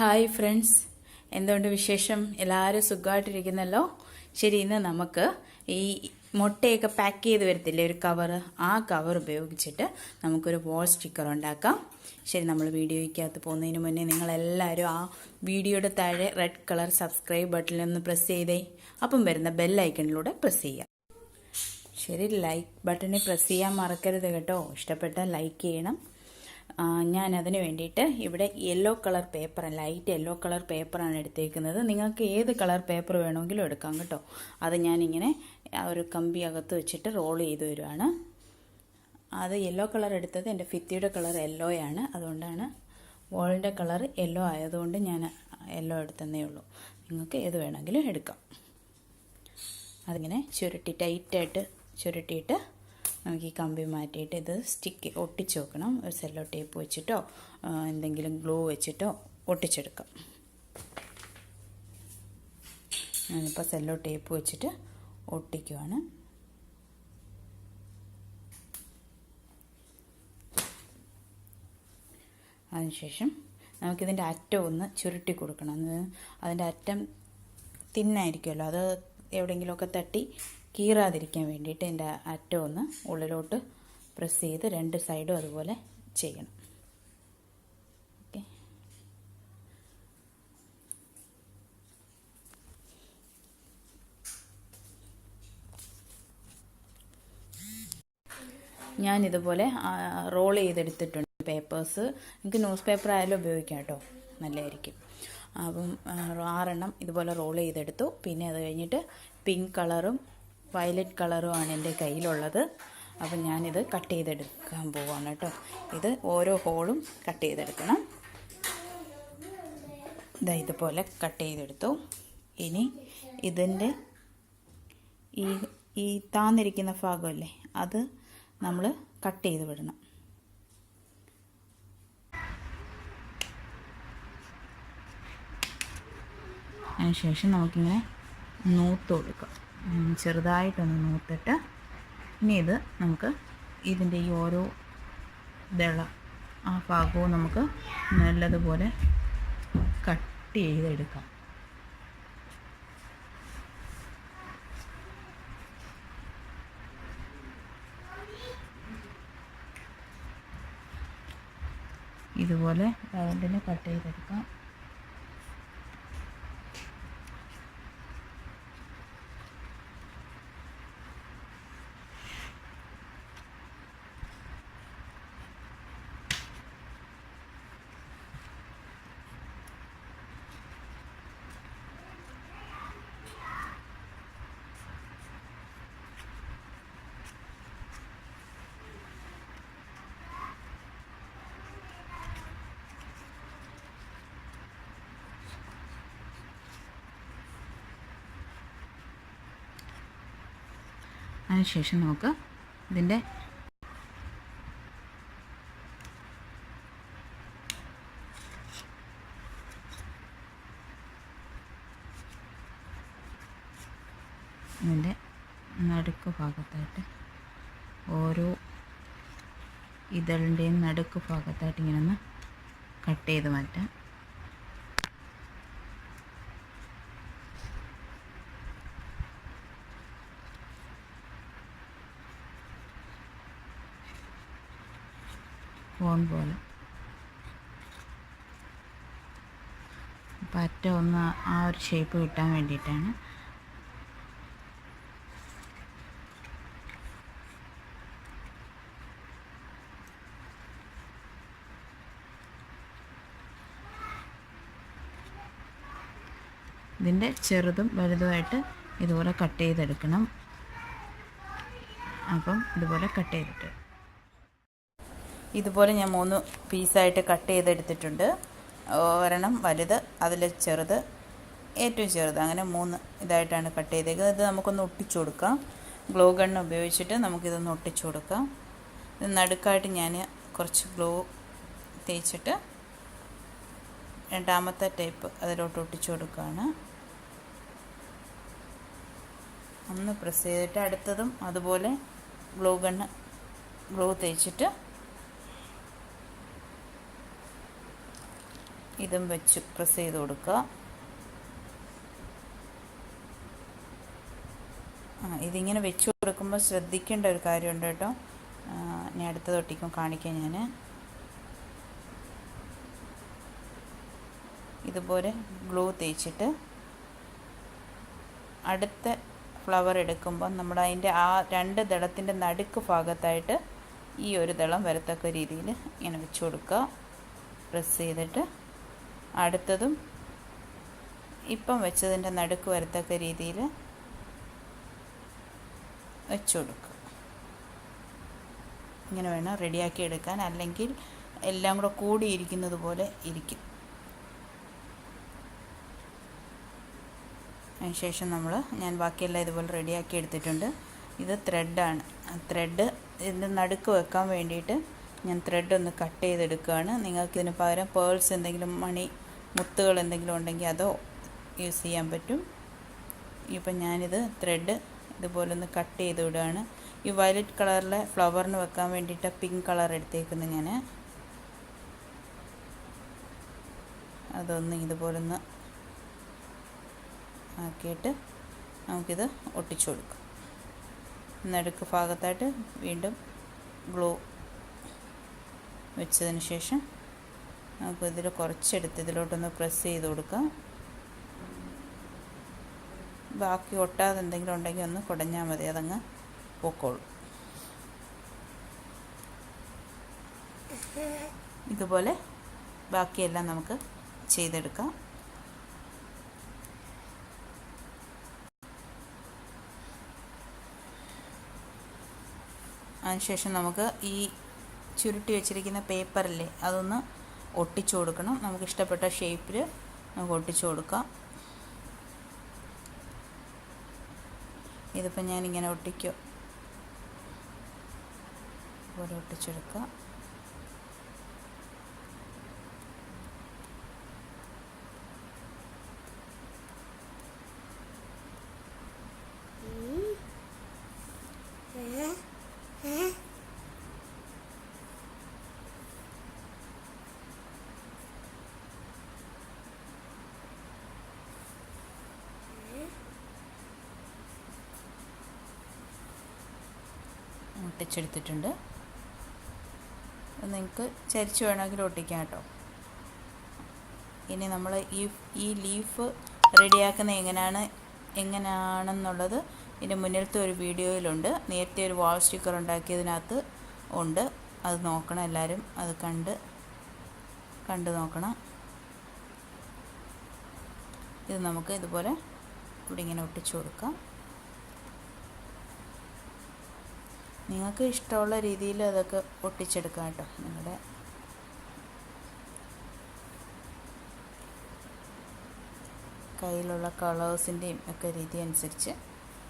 Hi friends, എന്തുകൊണ്ട് വിശേഷം? എല്ലാവരും സുഖമായിട്ടിരിക്കുന്നല്ലോ. ശരി, ഇന്ന് നമുക്ക് ഈ മുട്ടയൊക്കെ പാക്ക് ചെയ്ത് വരത്തില്ലേ ഒരു കവർ, ആ കവർ ഉപയോഗിച്ചിട്ട് നമുക്കൊരു വാൾ സ്റ്റിക്കർ ഉണ്ടാക്കാം. ശരി, നമ്മൾ വീഡിയോയ്ക്കകത്ത് പോകുന്നതിന് മുന്നേ നിങ്ങളെല്ലാവരും ആ വീഡിയോയുടെ താഴെ റെഡ് കളർ സബ്സ്ക്രൈബ് ബട്ടണിലൊന്ന് പ്രസ് ചെയ്തേ. അപ്പം വരുന്ന ബെല്ലൈക്കണിലൂടെ പ്രസ് ചെയ്യാം. ശരി, ലൈക്ക് ബട്ടണിൽ പ്രസ് ചെയ്യാൻ മറക്കരുത് കേട്ടോ. ഇഷ്ടപ്പെട്ടാൽ ലൈക്ക് ചെയ്യണം. ഞാൻ അതിന് വേണ്ടിയിട്ട് ഇവിടെ yellow colour paper, light yellow colour പേപ്പറാണ് എടുത്തേക്കുന്നത്. നിങ്ങൾക്ക് ഏത് കളർ പേപ്പർ വേണമെങ്കിലും എടുക്കാം കേട്ടോ. അത് ഞാനിങ്ങനെ ഒരു കമ്പി അകത്ത് വെച്ചിട്ട് റോൾ ചെയ്ത് വരുവാണ്. അത് യെല്ലോ കളർ എടുത്തത് എൻ്റെ ഭിത്തിയുടെ കളർ യെല്ലോയാണ്, അതുകൊണ്ടാണ്. വോളിൻ്റെ കളർ യെല്ലോ ആയതുകൊണ്ട് ഞാൻ യെല്ലോ എടുത്തതേ ഉള്ളൂ. നിങ്ങൾക്ക് ഏത് വേണമെങ്കിലും എടുക്കാം. അതിങ്ങനെ ടൈറ്റായിട്ട് ചുരുട്ടിയിട്ട് നമുക്ക് ഈ കമ്പി മാറ്റിയിട്ട് ഇത് ഒട്ടിച്ച് വെക്കണം. ഒരു സെല്ലോ ടേപ്പ് വെച്ചിട്ടോ എന്തെങ്കിലും ഗ്ലൂ വെച്ചിട്ടോ ഒട്ടിച്ചെടുക്കാം. ഞാനിപ്പോൾ സെല്ലോ ടേപ്പ് വെച്ചിട്ട് ഒട്ടിക്കുവാണ്. അതിനുശേഷം നമുക്കിതിൻ്റെ അറ്റം ഒന്ന് ചുരുട്ടി കൊടുക്കണം. അതിൻ്റെ അറ്റം തിന്നായിരിക്കുമല്ലോ, അത് എവിടെയെങ്കിലുമൊക്കെ തട്ടി കീറാതിരിക്കാൻ വേണ്ടിയിട്ട് എൻ്റെ അറ്റം ഒന്ന് ഉള്ളിലോട്ട് പ്രസ് ചെയ്ത് രണ്ട് സൈഡും അതുപോലെ ചെയ്യണം. ഓക്കെ, ഞാനിതുപോലെ റോൾ ചെയ്തെടുത്തിട്ടുണ്ട് പേപ്പേഴ്സ്. നിങ്ങൾക്ക് ന്യൂസ് പേപ്പർ ആയാലും ഉപയോഗിക്കാം കേട്ടോ, നല്ലതായിരിക്കും. അപ്പം 6 ഇതുപോലെ റോൾ ചെയ്തെടുത്തു. പിന്നെ അത് കഴിഞ്ഞിട്ട് പിങ്ക് കളറും വയലറ്റ് കളറുമാണ് എൻ്റെ കയ്യിലുള്ളത്. അപ്പം ഞാനിത് കട്ട് ചെയ്തെടുക്കാൻ പോവാണ് കേട്ടോ. ഇത് ഓരോ ഹോളും കട്ട് ചെയ്തെടുക്കണം. ഇതുപോലെ കട്ട് ചെയ്തെടുത്തു. ഇനി ഇതിൻ്റെ ഈ താന്നിരിക്കുന്ന ഭാഗമല്ലേ, അത് നമ്മൾ കട്ട് ചെയ്ത് വിടണം. അതിനുശേഷം നമുക്കിങ്ങനെ നൂത്ത് കൊടുക്കാം. ചെറുതായിട്ടൊന്ന് നൂത്തിട്ട് ഇനി ഇത് നമുക്ക് ഇതിൻ്റെ ഈ ഓരോ ആ ഭാഗവും നമുക്ക് നല്ലതുപോലെ കട്ട് ചെയ്തെടുക്കാം. ഇതുപോലെ റൗണ്ടിന് കട്ട് ചെയ്തെടുക്കാം. അതിനുശേഷം നമുക്ക് ഇതിൻ്റെ നടുക്ക് ഭാഗത്തായിട്ട് ഓരോ ഇതളിൻ്റെയും നടുക്ക് ഭാഗത്തായിട്ട് ഇങ്ങനെ ഒന്ന് കട്ട് ചെയ്ത് മാറ്റാം. കോൺ പോലെ പറ്റ ഒന്ന് ആ ഒരു ഷേപ്പ് കിട്ടാൻ വേണ്ടിയിട്ടാണ്. ഇതിൻ്റെ ചെറുതും വലുതുമായിട്ട് ഇതുപോലെ കട്ട് ചെയ്തെടുക്കണം. അപ്പം ഇതുപോലെ കട്ട് ചെയ്തിട്ട് ഇതുപോലെ ഞാൻ 3 പീസായിട്ട് കട്ട് ചെയ്തെടുത്തിട്ടുണ്ട്. ഒരെണ്ണം വലുത്, അതിൽ ചെറുത്, ഏറ്റവും ചെറുത്, അങ്ങനെ 3 ഇതായിട്ടാണ് കട്ട് ചെയ്തേക്കുന്നത്. ഇത് നമുക്കൊന്ന് ഒട്ടിച്ചു കൊടുക്കാം. ഗ്ലൂ ഗൺ ഉപയോഗിച്ചിട്ട് നമുക്കിതൊന്ന് ഒട്ടിച്ചു കൊടുക്കാം. ഇത് നടുക്കായിട്ട് ഞാൻ കുറച്ച് ഗ്ലൂ തേച്ചിട്ട് രണ്ടാമത്തെ ടൈപ്പ് അതിലോട്ട് ഒട്ടിച്ചു കൊടുക്കുകയാണ്. ഒന്ന് പ്രസ് ചെയ്തിട്ട് അടുത്തതും അതുപോലെ ഗ്ലൂ തേച്ചിട്ട് ഇതും വെച്ച് പ്രസ് ചെയ്ത് കൊടുക്കുക. ഇതിങ്ങനെ വെച്ച് കൊടുക്കുമ്പോൾ ശ്രദ്ധിക്കേണ്ട ഒരു കാര്യമുണ്ട് കേട്ടോ. ഇനി അടുത്ത തൊട്ടിക്കും കാണിക്കാം. ഞാൻ ഇതുപോലെ ഗ്ലൂ തേച്ചിട്ട് അടുത്ത ഫ്ലവർ എടുക്കുമ്പോൾ നമ്മൾ അതിൻ്റെ ആ 2 ദളത്തിൻ്റെ നടുക്ക് ഭാഗത്തായിട്ട് ഈ ഒരു ദളം വരത്തക്ക രീതിയിൽ ഇങ്ങനെ വെച്ച് കൊടുക്കുക. പ്രസ് ചെയ്തിട്ട് അടുത്തതും ഇപ്പം വെച്ചതിൻ്റെ നടുക്ക് വരത്തക്ക രീതിയിൽ വെച്ച് കൊടുക്കുക. ഇങ്ങനെ വേണം റെഡിയാക്കി എടുക്കാൻ, അല്ലെങ്കിൽ എല്ലാം കൂടെ കൂടിയിരിക്കുന്നത് പോലെ ഇരിക്കും. അതിനുശേഷം ഞാൻ ബാക്കിയെല്ലാം ഇതുപോലെ റെഡിയാക്കി എടുത്തിട്ടുണ്ട്. ഇത് ത്രെഡാണ്. ത്രെഡ് ഇതിൻ്റെ നടുക്ക് വെക്കാൻ വേണ്ടിയിട്ട് ഞാൻ ത്രെഡ് ഒന്ന് കട്ട് ചെയ്തെടുക്കുകയാണ്. നിങ്ങൾക്കിതിന് പകരം പേൾസ് എന്തെങ്കിലും മുത്തുകൾ എന്തെങ്കിലും ഉണ്ടെങ്കിൽ അതോ യൂസ് ചെയ്യാൻ പറ്റും. ഇപ്പം ഞാനിത് ത്രെഡ് ഇതുപോലെ ഒന്ന് കട്ട് ചെയ്ത് വിടുകയാണ്. ഈ വയലറ്റ് കളറിലെ ഫ്ലവറിന് വെക്കാൻ വേണ്ടിയിട്ട് പിങ്ക് കളർ എടുത്തേക്കുന്നു ഞാൻ. അതൊന്ന് ഇതുപോലൊന്ന് ആക്കിയിട്ട് നമുക്കിത് ഒട്ടിച്ചു കൊടുക്കാം. നടുക്ക് ഭാഗത്തായിട്ട് വീണ്ടും ഗ്ലൂ വെച്ചതിന് ശേഷം നമുക്കിതിൽ കുറച്ചെടുത്ത് ഇതിലോട്ടൊന്ന് പ്രസ് ചെയ്ത് കൊടുക്കാം. ബാക്കി ഒട്ടാതെ എന്തെങ്കിലും ഉണ്ടെങ്കിൽ ഒന്ന് കുടഞ്ഞാൽ മതി, അതങ്ങ് പൊക്കോളും. ഇതുപോലെ ബാക്കിയെല്ലാം നമുക്ക് ചെയ്തെടുക്കാം. അതിനുശേഷം നമുക്ക് ഈ ചുരുട്ടി വെച്ചിരിക്കുന്ന പേപ്പറില്ലേ അതൊന്ന് ഒട്ടിച്ചു കൊടുക്കണം. നമുക്ക് ഇഷ്ടപ്പെട്ട ഷേപ്പിൽ നമുക്ക് ഒട്ടിച്ചു കൊടുക്കാം. ഇതിപ്പോൾ ഞാനിങ്ങനെ ഒട്ടിക്കും പോലെ ഒട്ടിച്ചെടുക്കാം. ഒട്ടിച്ചെടുത്തിട്ടുണ്ട്. നിങ്ങൾക്ക് ചരിച്ച് വേണമെങ്കിൽ ഒട്ടിക്കാം കേട്ടോ. ഇനി നമ്മൾ ഈ ലീഫ് റെഡിയാക്കുന്ന എങ്ങനെയാണെന്നുള്ളത് ഇതിൻ്റെ മുന്നിലത്തെ ഒരു വീഡിയോയിലുണ്ട്. നേരത്തെ ഒരു വാൾ സ്റ്റിക്കർ ഉണ്ടാക്കിയതിനകത്ത് ഉണ്ട്. അത് നോക്കണം എല്ലാവരും. അത് കണ്ട് നോക്കണം. ഇത് നമുക്ക് ഇതുപോലെ ഇവിടെ ഇങ്ങനെ ഒട്ടിച്ചു കൊടുക്കാം. നിങ്ങൾക്ക് ഇഷ്ടമുള്ള രീതിയിൽ അതൊക്കെ ഒട്ടിച്ചെടുക്കാം കേട്ടോ. നിങ്ങളുടെ കയ്യിലുള്ള കളേഴ്സിൻ്റെയും ഒക്കെ രീതി അനുസരിച്ച്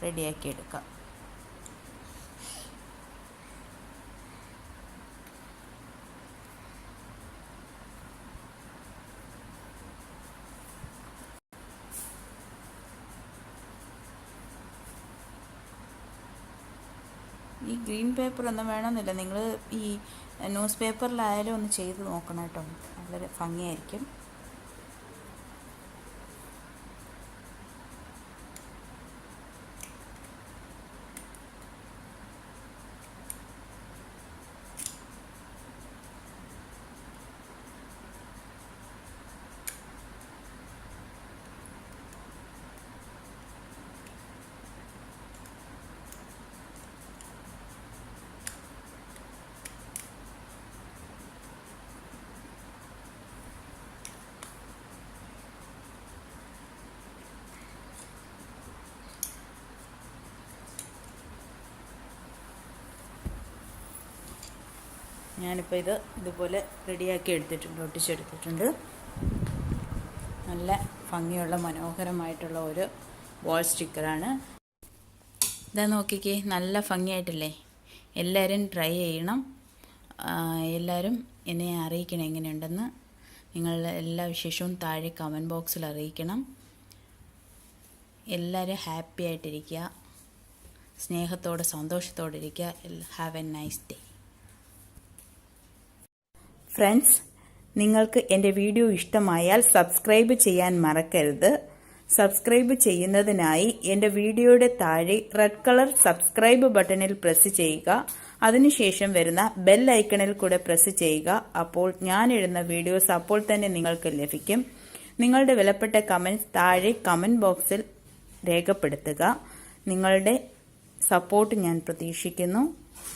റെഡിയാക്കി എടുക്കാം. ഈ ഗ്രീൻ പേപ്പർ ഒന്നും വേണമെന്നില്ല. നിങ്ങൾ ഈ ന്യൂസ് പേപ്പറിലായാലും ഒന്ന് ചെയ്ത് നോക്കണം കേട്ടോ. വളരെ ഭംഗിയായിരിക്കും. ഞാനിപ്പോൾ ഇതുപോലെ റെഡിയാക്കി എടുത്തിട്ടുണ്ട്, ഒട്ടിച്ചെടുത്തിട്ടുണ്ട്. നല്ല ഭംഗിയുള്ള മനോഹരമായിട്ടുള്ള ഒരു വാൾ സ്റ്റിക്കറാണ്. ഇതാ നോക്കിക്കേ, നല്ല ഭംഗിയായിട്ടില്ലേ? എല്ലാവരും ട്രൈ ചെയ്യണം. എല്ലാവരും എന്നെ അറിയിക്കണം എങ്ങനെയുണ്ടെന്ന്. നിങ്ങളുടെ എല്ലാ വിശേഷവും താഴെ കമൻറ്റ് ബോക്സിൽ അറിയിക്കണം. എല്ലാവരും ഹാപ്പി ആയിട്ടിരിക്കുക, സ്നേഹത്തോടെ സന്തോഷത്തോടെ ഇരിക്കുക. Have A nice day. Friends, നിങ്ങൾക്ക് എൻ്റെ വീഡിയോ ഇഷ്ടമായാൽ സബ്സ്ക്രൈബ് ചെയ്യാൻ മറക്കരുത്. സബ്സ്ക്രൈബ് ചെയ്യുന്നതിനായി എൻ്റെ വീഡിയോയുടെ താഴെ റെഡ് കളർ സബ്സ്ക്രൈബ് ബട്ടണിൽ പ്രസ് ചെയ്യുക. അതിനുശേഷം വരുന്ന ബെൽ ഐക്കണിൽ കൂടെ പ്രസ് ചെയ്യുക. അപ്പോൾ ഞാനിടുന്ന വീഡിയോസ് അപ്പോൾ തന്നെ നിങ്ങൾക്ക് ലഭിക്കും. നിങ്ങളുടെ വിലപ്പെട്ട കമൻറ്റ്സ് താഴെ കമൻറ്റ് ബോക്സിൽ രേഖപ്പെടുത്തുക. നിങ്ങളുടെ സപ്പോർട്ട് ഞാൻ പ്രതീക്ഷിക്കുന്നു.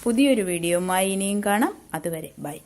പുതിയൊരു വീഡിയോയുമായി ഇനിയും കാണാം. അതുവരെ ബൈ.